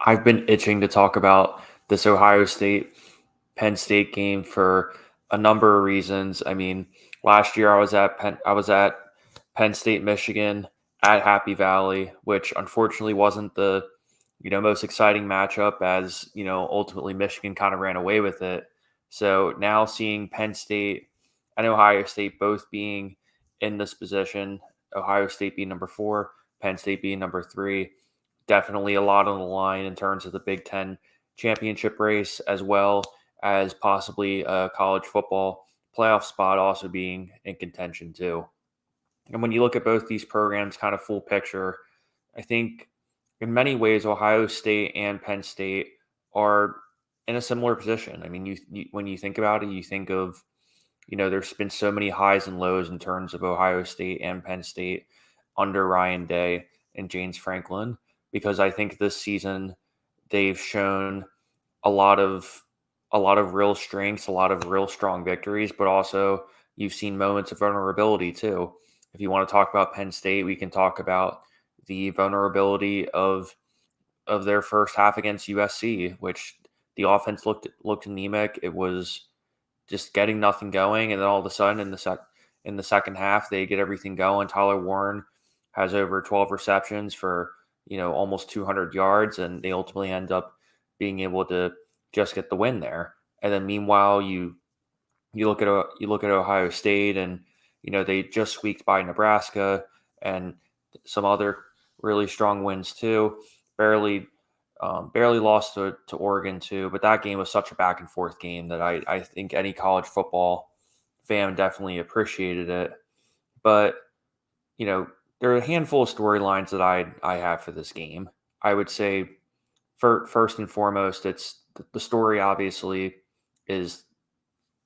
I've been itching to talk about this Ohio State Penn State game for a number of reasons. I mean, last year I was at Penn State, Michigan at Happy Valley, which unfortunately wasn't the most exciting matchup as, ultimately Michigan kind of ran away with it. So now seeing Penn State and Ohio State both being in this position, Ohio State being number 4, Penn State being number 3, definitely a lot on the line in terms of the Big Ten championship race, as well as possibly a college football playoff spot also being in contention too. And when you look at both these programs, kind of full picture, I think in many ways Ohio State and Penn State are in a similar position. I mean, when you think about it, you think of there's been so many highs and lows in terms of Ohio State and Penn State under Ryan Day and James Franklin, because I think this season they've shown a lot of real strengths, a lot of real strong victories, but also you've seen moments of vulnerability too. If you want to talk about Penn State, we can talk about the vulnerability of their first half against USC, which the offense looked anemic. It was just getting nothing going, and then all of a sudden in the second half they get everything going. Tyler Warren has over 12 receptions for almost 200 yards, and they ultimately end up being able to just get the win there. And then meanwhile, you look at Ohio State, and they just squeaked by Nebraska and some other really strong wins too. Barely barely lost to Oregon too, but that game was such a back and forth game that I think any college football fan definitely appreciated it. But you know, there are a handful of storylines that I have for this game. I would say first and foremost, it's the story. Obviously, is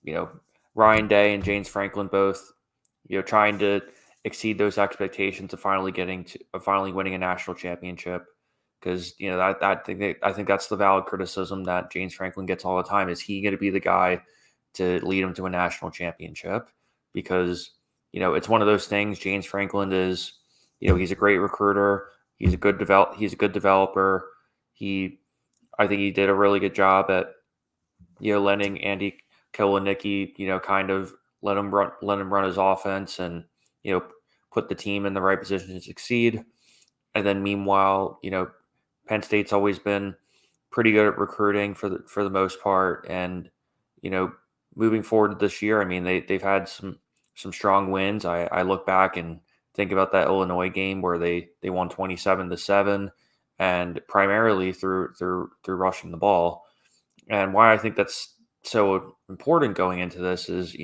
you know Ryan Day and James Franklin both trying to exceed those expectations of finally winning a national championship. Because I think that's the valid criticism that James Franklin gets all the time. Is he going to be the guy to lead him to a national championship? Because it's one of those things. James Franklin is he's a great recruiter. He's a good developer. He I think he did a really good job at letting Andy Kolanicki kind of let him run his offense and you know put the team in the right position to succeed. And then meanwhile, Penn State's always been pretty good at recruiting for the most part, and you know, moving forward this year, I mean they've had some strong wins. I look back and think about that Illinois game where they won 27-7, and primarily through rushing the ball. And why I think that's so important going into this is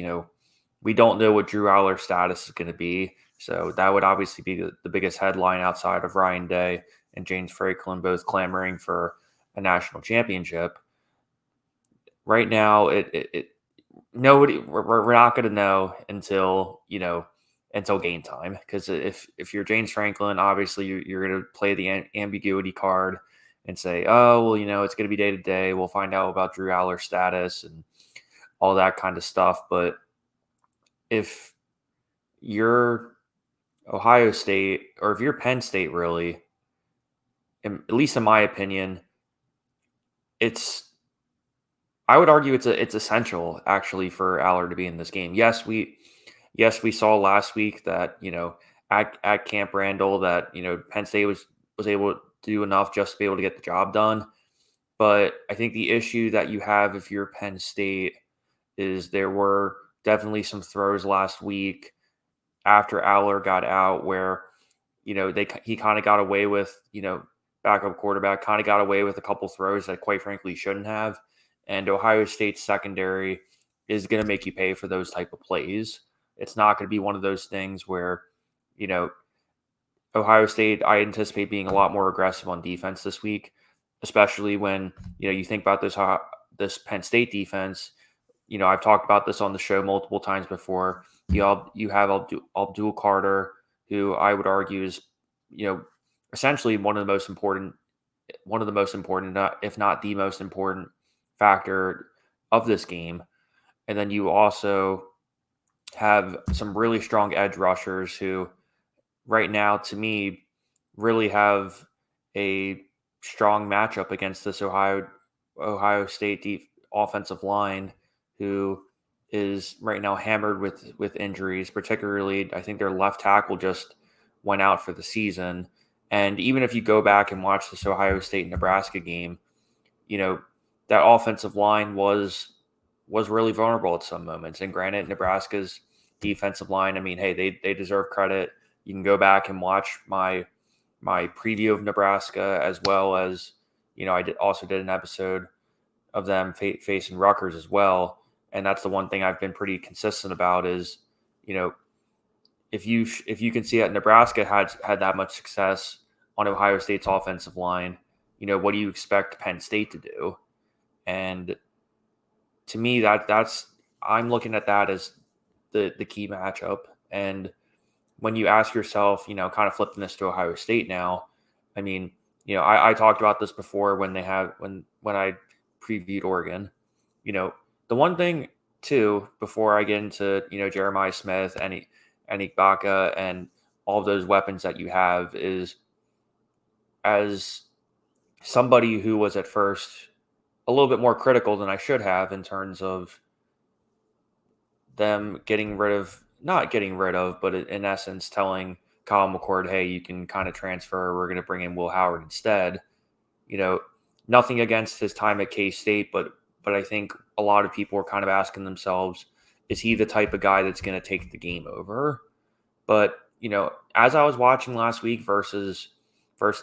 we don't know what Drew Allar's status is going to be. So that would obviously be the biggest headline outside of Ryan Day and James Franklin both clamoring for a national championship. Right now, it nobody we're not going to know until game time, because if you're James Franklin, obviously you're going to play the ambiguity card and say, oh well, it's going to be day to day. We'll find out about Drew Allar's status and all that kind of stuff. But if you're Ohio State, or if you're Penn State, really, at least in my opinion, it's I would argue it's essential actually for Aller to be in this game. Yes, we saw last week that at Camp Randall that Penn State was able to do enough just to be able to get the job done. But I think the issue that you have if you're Penn State is there were definitely some throws last week after Aller got out where he kind of got away with backup quarterback kind of got away with a couple throws that quite frankly shouldn't have. And Ohio State's secondary is going to make you pay for those type of plays. It's not going to be one of those things where you know Ohio State, I anticipate being a lot more aggressive on defense this week, especially when you think about this Penn State defense. I've talked about this on the show multiple times before. You have Abdul Carter, who I would argue is essentially one of the most important, if not the most important factor of this game. And then you also have some really strong edge rushers who right now, to me, really have a strong matchup against this Ohio State offensive line, who is right now hammered with injuries. Particularly, I think their left tackle just went out for the season. And even if you go back and watch this Ohio State Nebraska game, that offensive line was really vulnerable at some moments. And granted, Nebraska's defensive line, I mean, hey, they deserve credit. You can go back and watch my preview of Nebraska, as well as I also did an episode of them facing Rutgers as well. And that's the one thing I've been pretty consistent about is, if you can see that Nebraska had that much success on Ohio State's offensive line, what do you expect Penn State to do? And to me, that's I'm looking at that as the key matchup. And when you ask yourself, kind of flipping this to Ohio State now, I mean, I talked about this before when I previewed Oregon. The one thing too, before I get into Jeremiah Smith and Ibaka and all of those weapons that you have, is as somebody who was at first a little bit more critical than I should have in terms of them not getting rid of, but in essence telling Kyle McCord, hey, you can kind of transfer. We're going to bring in Will Howard instead. Nothing against his time at K-State, but I think a lot of people are kind of asking themselves, is he the type of guy that's going to take the game over? But, as I was watching last week versus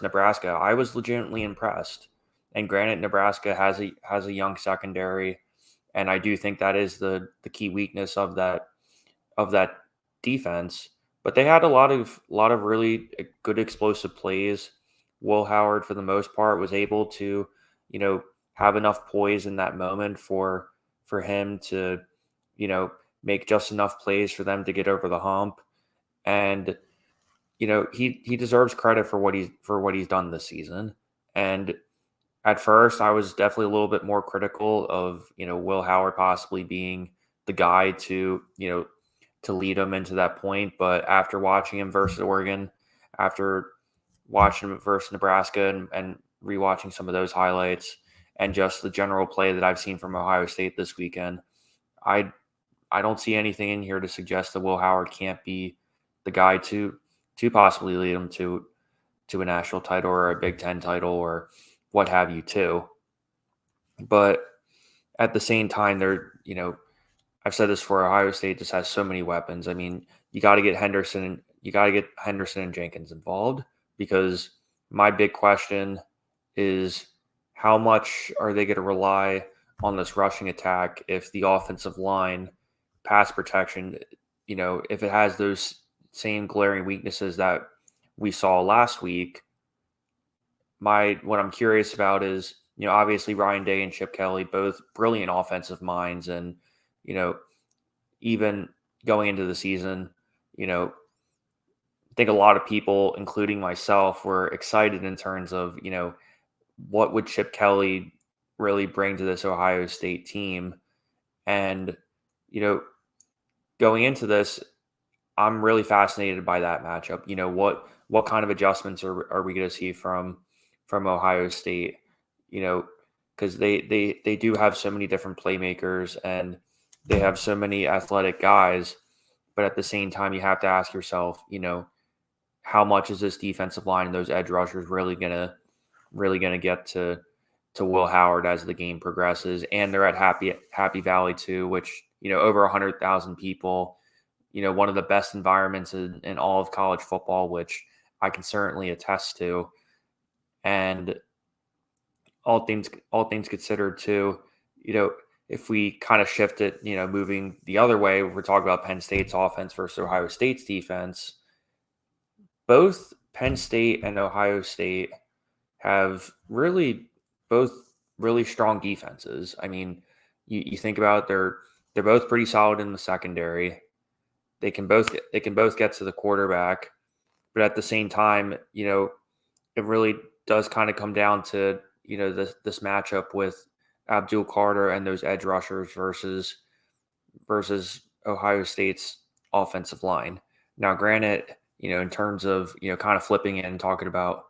Nebraska, I was legitimately impressed. And granted, Nebraska has a young secondary, and I do think that is the key weakness of that defense. But they had a lot of really good explosive plays. Will Howard, for the most part, was able to, have enough poise in that moment for him to, make just enough plays for them to get over the hump. And he deserves credit for what he's done this season. And at first, I was definitely a little bit more critical of Will Howard possibly being the guy to to lead him into that point. But after watching him versus Oregon, after watching him versus Nebraska, and rewatching some of those highlights, and just the general play that I've seen from Ohio State this weekend, I don't see anything in here to suggest that Will Howard can't be the guy to possibly lead him to a national title or a Big Ten title or what have you too. But at the same time, I've said this for Ohio State just has so many weapons. I mean, you got to get Henderson and Jenkins involved, because my big question is, how much are they going to rely on this rushing attack if the offensive line pass protection, if it has those same glaring weaknesses that we saw last week? What I'm curious about is, obviously Ryan Day and Chip Kelly, both brilliant offensive minds, and even going into the season, I think a lot of people, including myself, were excited in terms of, what would Chip Kelly really bring to this Ohio State team. And, going into this, I'm really fascinated by that matchup. What kind of adjustments are we going to see from Ohio State? Because they do have so many different playmakers, and they have so many athletic guys. But at the same time, you have to ask yourself, how much is this defensive line and those edge rushers really gonna get to Will Howard as the game progresses? And they're at Happy Valley too, which over 100,000 people. One of the best environments in all of college football, which I can certainly attest to. And all things considered too, if we kind of shift it, moving the other way, we're talking about Penn State's offense versus Ohio State's defense. Both Penn State and Ohio State have both really strong defenses. I mean, you think about it, they're both pretty solid in the secondary. They can both get to the quarterback, but at the same time, it really does kind of come down to this matchup with Abdul Carter and those edge rushers versus Ohio State's offensive line. Now, granted, in terms of kind of flipping it and talking about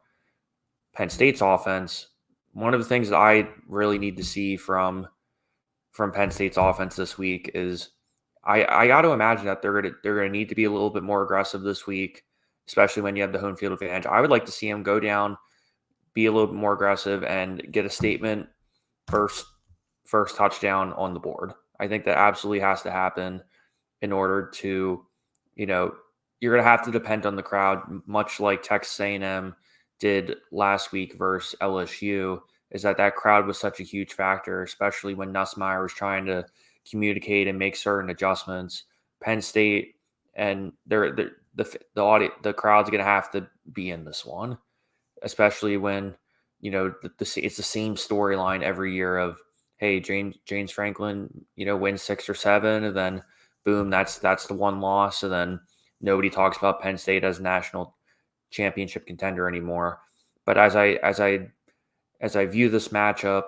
Penn State's offense, one of the things that I really need to see from Penn State's offense this week is I got to imagine that they're gonna need to be a little bit more aggressive this week, especially when you have the home field advantage. I would like to see them go down, be a little bit more aggressive, and get a statement first first touchdown on the board. I think that absolutely has to happen in order to, you know, you're going to have to depend on the crowd, much like Texas A&M did last week versus LSU. Is that crowd was such a huge factor, especially when Nussmeier was trying to communicate and make certain adjustments. Penn State and the crowd's going to have to be in this one, especially when it's the same storyline every year of, hey, James Franklin wins 6 or 7, and then boom, that's the one loss, and then nobody talks about Penn State as a national championship contender anymore. But as I view this matchup,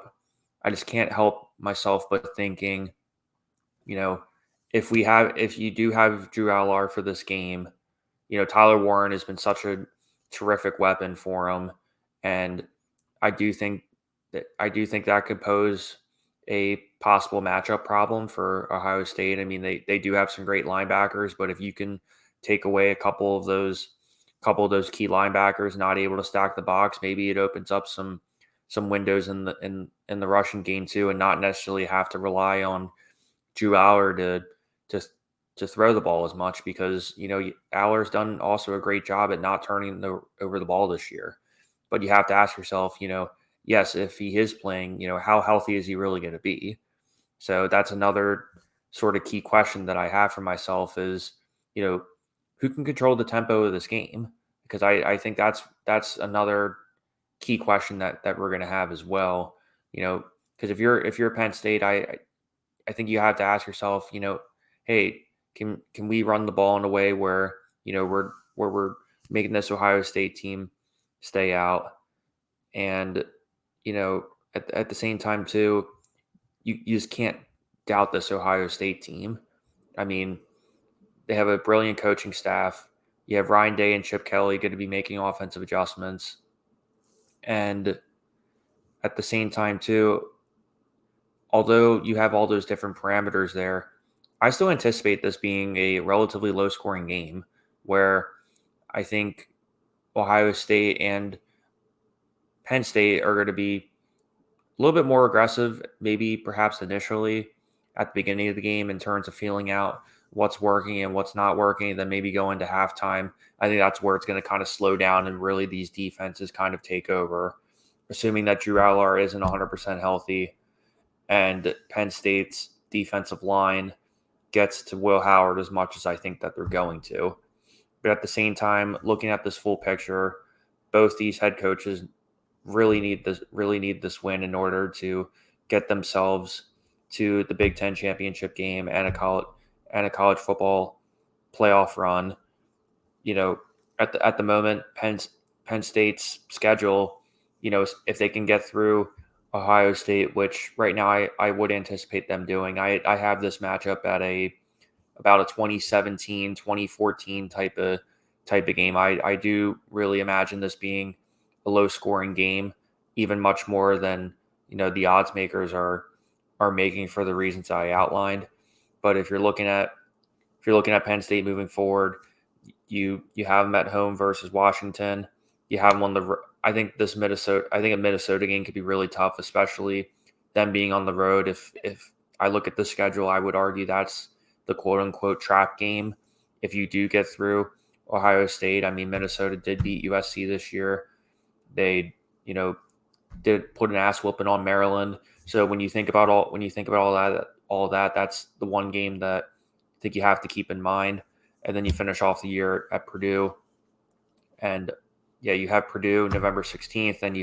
I just can't help myself but thinking, if you do have Drew Allar for this game, Tyler Warren has been such a terrific weapon for him, and I do think that could pose a possible matchup problem for Ohio State. I mean, they do have some great linebackers, but if you can take away a couple of those key linebackers not able to stack the box, maybe it opens up some windows in the rushing game too, and not necessarily have to rely on Drew Allar to throw the ball as much, because Allar's done also a great job at not turning over the ball this year. But you have to ask yourself, yes, if he is playing, how healthy is he really going to be? So that's another sort of key question that I have for myself is, who can control the tempo of this game? Because I think that's another key question that we're going to have as well. Because if you're Penn State, I think you have to ask yourself, hey, can we run the ball in a way where we're making this Ohio State team stay out, and at the same time too, you just can't doubt this Ohio State team. I mean, they have a brilliant coaching staff. You have Ryan Day and Chip Kelly going to be making offensive adjustments, and at the same time too, although you have all those different parameters there, I still anticipate this being a relatively low scoring game where I think Ohio State and Penn State are going to be a little bit more aggressive, maybe perhaps initially at the beginning of the game in terms of feeling out what's working and what's not working, and then maybe go into halftime. I think that's where it's going to kind of slow down and really these defenses kind of take over, assuming that Drew Allar isn't 100% healthy and Penn State's defensive line gets to Will Howard as much as I think that they're going to. But at the same time, looking at this full picture, both these head coaches really need this win in order to get themselves to the Big Ten championship game and a college football playoff run. At the moment, Penn State's schedule, if they can get through Ohio State, which right now I would anticipate them doing. I have this matchup at about a 2017, 2014 type of game. I do really imagine this being a low scoring game, even much more than the odds makers are making for the reasons I outlined. But if you're looking at Penn State moving forward, you have them at home versus Washington. You have them on the. I think a Minnesota game could be really tough, especially them being on the road. If I look at the schedule, I would argue that's the quote unquote trap game. If you do get through Ohio State, I mean, Minnesota did beat USC this year. They, did put an ass whooping on Maryland. So when you think about all that, that's the one game that I think you have to keep in mind. And then you finish off the year at Purdue, and you have Purdue November 16th, and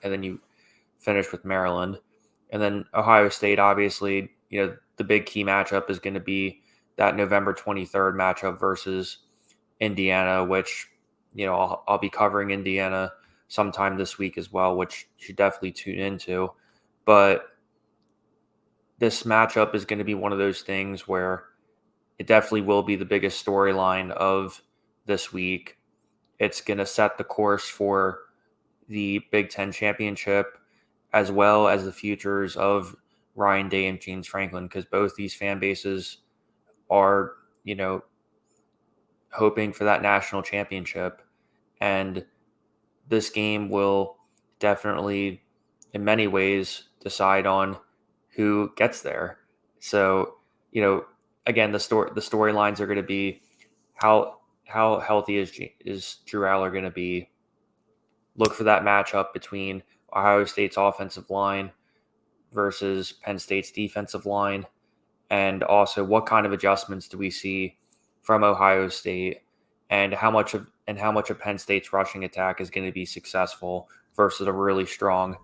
then you finish with Maryland, and then Ohio State. Obviously, the big key matchup is going to be that November 23rd matchup versus Indiana, which I'll be covering Indiana sometime this week as well, which you should definitely tune into. But this matchup is going to be one of those things where it definitely will be the biggest storyline of this week. It's going to set the course for the Big Ten championship, as well as the futures of Ryan Day and James Franklin, because both these fan bases are, hoping for that national championship. And this game will definitely, in many ways, decide on who gets there. So, again, the storylines are going to be how healthy is Drew Allar going to be. Look for that matchup between Ohio State's offensive line versus Penn State's defensive line, and also what kind of adjustments do we see from Ohio State, and how much of Penn State's rushing attack is going to be successful versus a really strong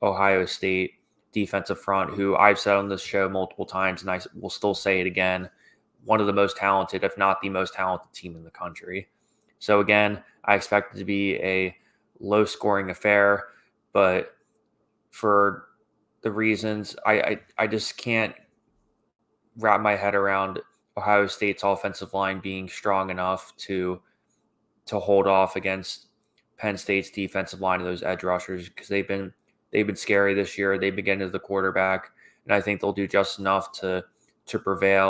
Ohio State defensive front, who I've said on this show multiple times, and I will still say it again, one of the most talented, if not the most talented team in the country. So again, I expect it to be a low-scoring affair, but for the reasons, I just can't wrap my head around Ohio State's offensive line being strong enough to hold off against Penn State's defensive line of those edge rushers, because they've been scary this year. They've been getting to the quarterback, and I think they'll do just enough to prevail.